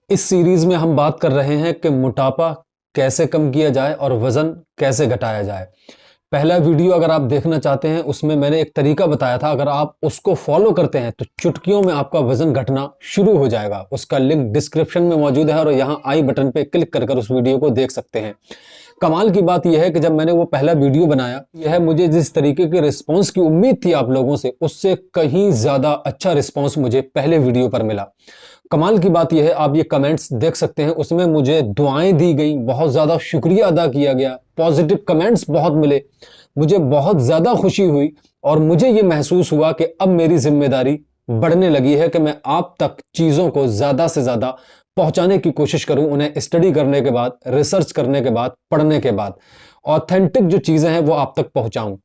इस सीरीज में हम बात कर रहे हैं कि मोटापा कैसे कम किया जाए और वजन कैसे घटाया जाए। पहला वीडियो अगर आप देखना चाहते हैं उसमें मैंने एक तरीका बताया था, अगर आप उसको फॉलो करते हैं तो चुटकियों में आपका वजन घटना शुरू हो जाएगा। उसका लिंक डिस्क्रिप्शन में मौजूद है और यहां आई बटन पे क्लिक कर उस वीडियो को देख सकते हैं। कमाल की बात यह है कि जब मैंने वो पहला वीडियो बनाया, यह मुझे जिस तरीके के रिस्पॉन्स की उम्मीद थी आप लोगों से, उससे कहीं ज्यादा अच्छा रिस्पॉन्स मुझे पहले वीडियो पर मिला। कमाल की बात यह है, आप ये कमेंट्स देख सकते हैं, उसमें मुझे दुआएं दी गई, बहुत ज़्यादा शुक्रिया अदा किया गया, पॉजिटिव कमेंट्स बहुत मिले, मुझे बहुत ज़्यादा खुशी हुई और मुझे ये महसूस हुआ कि अब मेरी जिम्मेदारी बढ़ने लगी है कि मैं आप तक चीज़ों को ज़्यादा से ज़्यादा पहुंचाने की कोशिश करूं, उन्हें स्टडी करने के बाद, रिसर्च करने के बाद, पढ़ने के बाद ऑथेंटिक जो चीज़ें हैं वो आप तक पहुंचाऊं।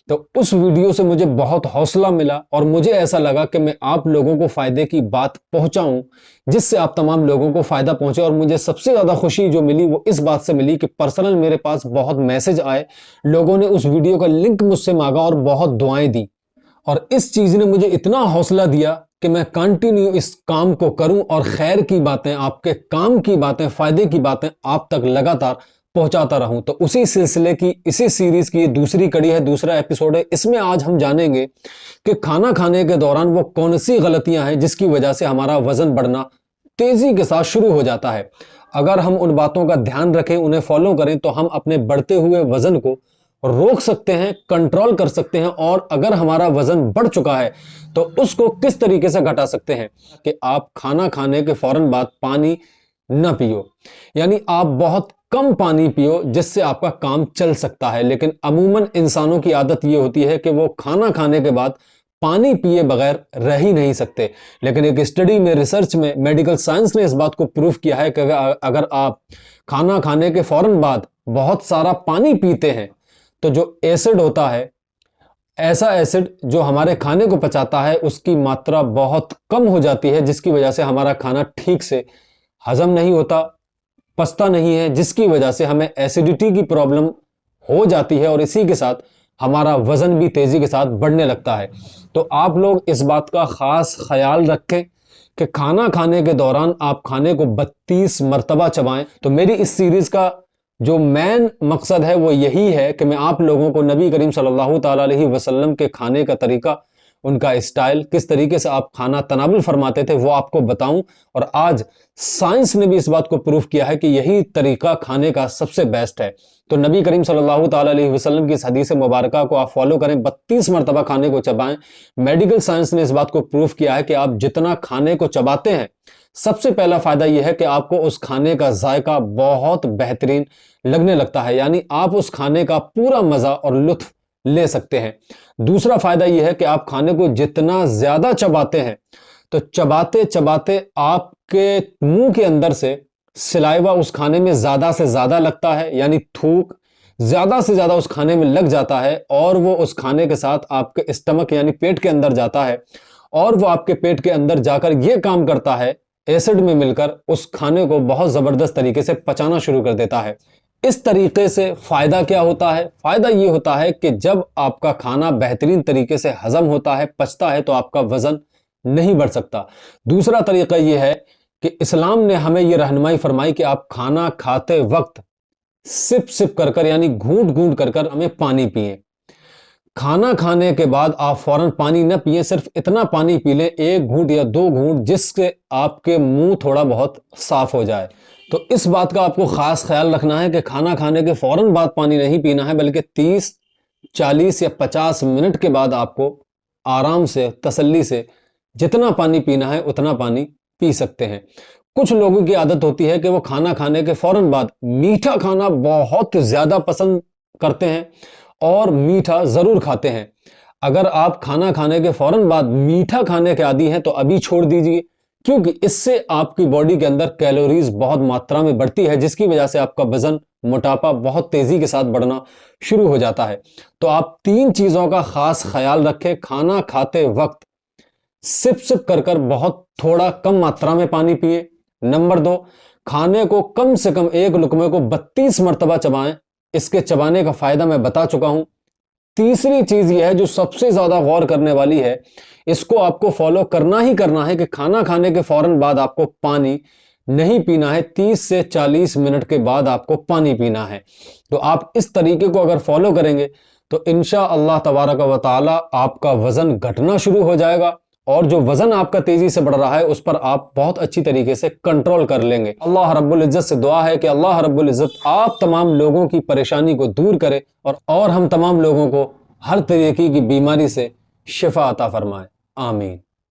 तो उस वीडियो से मुझे बहुत हौसला मिला और मुझे ऐसा लगा कि मैं आप लोगों को फायदे की बात पहुंचाऊं, जिससे आप तमाम लोगों को फायदा पहुंचे। और मुझे सबसे ज्यादा खुशी जो मिली वो इस बात से मिली कि पर्सनल मेरे पास बहुत मैसेज आए, लोगों ने उस वीडियो का लिंक मुझसे मांगा और बहुत दुआएं दी। और इस चीज ने मुझे इतना हौसला दिया कि मैं कंटिन्यू इस काम को करूं और खैर की बातें, आपके काम की बातें, फायदे की बातें आप तक लगातार पहुंचाता रहूं। तो उसी सिलसिले की, इसी सीरीज की दूसरी कड़ी है, दूसरा एपिसोड है। इसमें आज हम जानेंगे कि खाना खाने के दौरान वो कौन सी गलतियां हैं जिसकी वजह से हमारा वजन बढ़ना तेजी के साथ शुरू हो जाता है। अगर हम उन बातों का ध्यान रखें, उन्हें फॉलो करें, तो हम अपने बढ़ते हुए वजन को रोक सकते हैं, कंट्रोल कर सकते हैं। और अगर हमारा वजन बढ़ चुका है तो उसको किस तरीके से घटा सकते हैं कि आप खाना खाने के फौरन बाद पानी न पियो, यानी आप बहुत कम पानी पियो, जिससे आपका काम चल सकता है। लेकिन अमूमन इंसानों की आदत यह होती है कि वो खाना खाने के बाद पानी पिए बगैर रह ही नहीं सकते। लेकिन एक स्टडी में, रिसर्च में, मेडिकल साइंस ने इस बात को प्रूव किया है कि अगर आप खाना खाने के फौरन बाद बहुत सारा पानी पीते हैं तो जो एसिड होता है, ऐसा एसिड जो हमारे खाने को पचाता है, उसकी मात्रा बहुत कम हो जाती है, जिसकी वजह से हमारा खाना ठीक से हजम नहीं होता, पचता नहीं है, जिसकी वजह से हमें एसिडिटी की प्रॉब्लम हो जाती है और इसी के साथ हमारा वजन भी तेजी के साथ बढ़ने लगता है। तो आप लोग इस बात का खास ख्याल रखें कि खाना खाने के दौरान आप खाने को 32 मरतबा चबाएं। तो मेरी इस सीरीज का जो मेन मकसद है वो यही है कि मैं आप लोगों को नबी करीम सल्लल्लाहु ताला अलैहि वसल्लम के खाने का तरीका, उनका स्टाइल, किस तरीके से आप खाना तनावुल फरमाते थे, वो आपको बताऊं। और आज साइंस ने भी इस बात को प्रूफ किया है कि यही तरीका खाने का सबसे बेस्ट है। तो नबी करीम सल्लल्लाहु ताला अलैहि वसल्लम की इस हदीस मुबारका को आप फॉलो करें, 32 मरतबा खाने को चबाएं। मेडिकल साइंस ने इस बात को प्रूफ किया है कि आप जितना खाने को चबाते हैं, सबसे पहला फायदा यह है कि आपको उस खाने का जायका बहुत बेहतरीन लगने लगता है, यानी आप उस खाने का पूरा मजा और लुत्फ ले सकते हैं। दूसरा फायदा यह है कि आप खाने को जितना ज्यादा चबाते हैं तो चबाते चबाते आपके मुंह के अंदर से सलाइवा उस खाने में ज्यादा से ज्यादा लगता है, यानी थूक ज्यादा से ज्यादा उस खाने में लग जाता है और वो उस खाने के साथ आपके स्टमक यानी पेट के अंदर जाता है और वो आपके पेट के अंदर जाकर ये काम करता है, एसिड में मिलकर उस खाने को बहुत जबरदस्त तरीके से पचाना शुरू कर देता है। इस तरीके से फायदा क्या होता है? फायदा ये होता है कि जब आपका खाना बेहतरीन तरीके से हजम होता है, पचता है, तो आपका वजन नहीं बढ़ सकता। दूसरा तरीका यह है कि इस्लाम ने हमें यह रहनुमाई फरमाई कि आप खाना खाते वक्त सिप सिप कर यानी घूंट घूंट कर हमें पानी पिए। खाना खाने के बाद आप फौरन पानी न पिए, सिर्फ इतना पानी पी लें, 1 घूंट या 2 घूंट, जिससे आपके मुंह थोड़ा बहुत साफ हो जाए। तो इस बात का आपको खास ख्याल रखना है कि खाना खाने के फौरन बाद पानी नहीं पीना है, बल्कि 30, 40 या 50 मिनट के बाद आपको आराम से, तसल्ली से जितना पानी पीना है उतना पानी पी सकते हैं। कुछ लोगों की आदत होती है कि वो खाना खाने के फौरन बाद मीठा खाना बहुत ज्यादा पसंद करते हैं और मीठा जरूर खाते हैं। अगर आप खाना खाने के फौरन बाद मीठा खाने के आदी हैं तो अभी छोड़ दीजिए, क्योंकि इससे आपकी बॉडी के अंदर कैलोरीज बहुत मात्रा में बढ़ती है, जिसकी वजह से आपका वजन, मोटापा बहुत तेजी के साथ बढ़ना शुरू हो जाता है। तो आप 3 चीजों का खास ख्याल रखें। खाना खाते वक्त सिप सिप कर बहुत थोड़ा कम मात्रा में पानी पिए। नंबर 2, खाने को कम से कम एक लुकमे को 32 मरतबा चबाएं। इसके चबाने का फायदा मैं बता चुका हूं। तीसरी चीज यह है जो सबसे ज्यादा गौर करने वाली है, इसको आपको फॉलो करना ही करना है कि खाना खाने के फौरन बाद आपको पानी नहीं पीना है, 30 से 40 मिनट के बाद आपको पानी पीना है। तो आप इस तरीके को अगर फॉलो करेंगे तो इंशा अल्लाह तबारक व तआला आपका वजन घटना शुरू हो जाएगा और जो वजन आपका तेजी से बढ़ रहा है उस पर आप बहुत अच्छी तरीके से कंट्रोल कर लेंगे। अल्लाह रब्बुल इज्जत से दुआ है कि अल्लाह रब्बुल इज्जत आप तमाम लोगों की परेशानी को दूर करे और हम तमाम लोगों को हर तरीके की बीमारी से शिफा अता फरमाए। आमीन।